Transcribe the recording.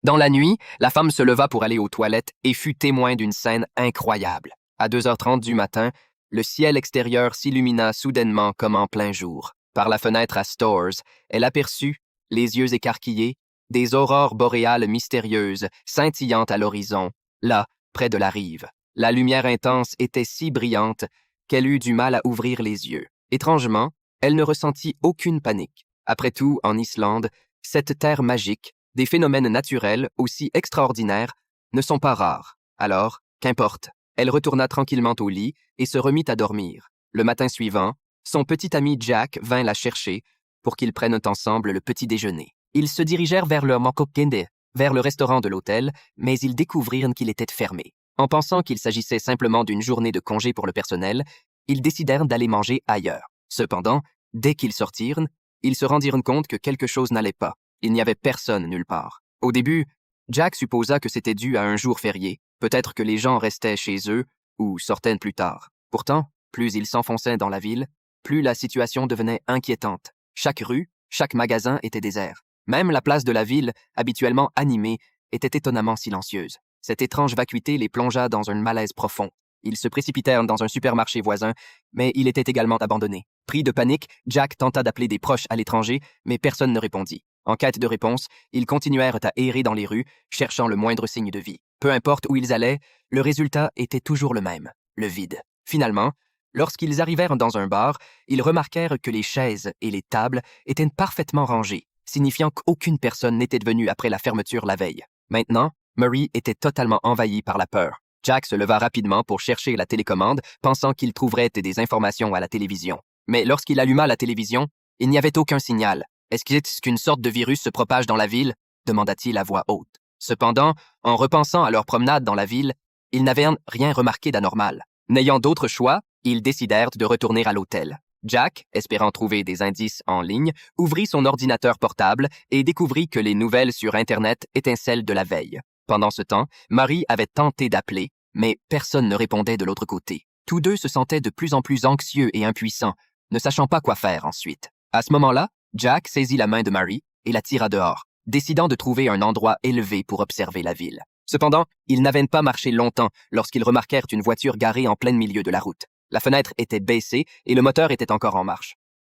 Dans la nuit, la femme se leva pour aller aux toilettes et fut témoin d'une scène incroyable. À 2h30 du matin, le ciel extérieur s'illumina soudainement comme en plein jour. Par la fenêtre à Stores, elle aperçut, les yeux écarquillés, des aurores boréales mystérieuses, scintillantes à l'horizon, là, près de la rive. La lumière intense était si brillante qu'elle eut du mal à ouvrir les yeux. Étrangement, elle ne ressentit aucune panique. Après tout, en Islande, cette terre magique, des phénomènes naturels aussi extraordinaires ne sont pas rares. Alors, qu'importe, elle retourna tranquillement au lit et se remit à dormir. Le matin suivant, son petit ami Jack vint la chercher pour qu'ils prennent ensemble le petit déjeuner. Ils se dirigèrent vers le Mokokende, vers le restaurant de l'hôtel, mais ils découvrirent qu'il était fermé. En pensant qu'il s'agissait simplement d'une journée de congé pour le personnel, ils décidèrent d'aller manger ailleurs. Cependant, dès qu'ils sortirent, ils se rendirent compte que quelque chose n'allait pas. Il n'y avait personne nulle part. Au début, Jack supposa que c'était dû à un jour férié, peut-être que les gens restaient chez eux ou sortaient plus tard. Pourtant, plus ils s'enfonçaient dans la ville, plus la situation devenait inquiétante. Chaque rue, chaque magasin était désert. Même la place de la ville, habituellement animée, était étonnamment silencieuse. Cette étrange vacuité les plongea dans un malaise profond. Ils se précipitèrent dans un supermarché voisin, mais il était également abandonné. Pris de panique, Jack tenta d'appeler des proches à l'étranger, mais personne ne répondit. En quête de réponse, ils continuèrent à errer dans les rues, cherchant le moindre signe de vie. Peu importe où ils allaient, le résultat était toujours le même, le vide. Finalement, lorsqu'ils arrivèrent dans un bar, ils remarquèrent que les chaises et les tables étaient parfaitement rangées, signifiant qu'aucune personne n'était venue après la fermeture la veille. Maintenant, Murray était totalement envahi par la peur. Jack se leva rapidement pour chercher la télécommande, pensant qu'il trouverait des informations à la télévision. Mais lorsqu'il alluma la télévision, il n'y avait aucun signal. Est-ce qu'une sorte de virus se propage dans la ville? Demanda-t-il à voix haute. Cependant, en repensant à leur promenade dans la ville, ils n'avaient rien remarqué d'anormal. N'ayant d'autre choix, ils décidèrent de retourner à l'hôtel. Jack, espérant trouver des indices en ligne, ouvrit son ordinateur portable et découvrit que les nouvelles sur Internet étaient celles de la veille. Pendant ce temps, Marie avait tenté d'appeler, mais personne ne répondait de l'autre côté. Tous deux se sentaient de plus en plus anxieux et impuissants, ne sachant pas quoi faire ensuite. À ce moment-là, Jack saisit la main de Marie et la tira dehors, décidant de trouver un endroit élevé pour observer la ville. Cependant, ils n'avaient pas marché longtemps lorsqu'ils remarquèrent une voiture garée en plein milieu de la route. La fenêtre était baissée et le moteur était encore en marche.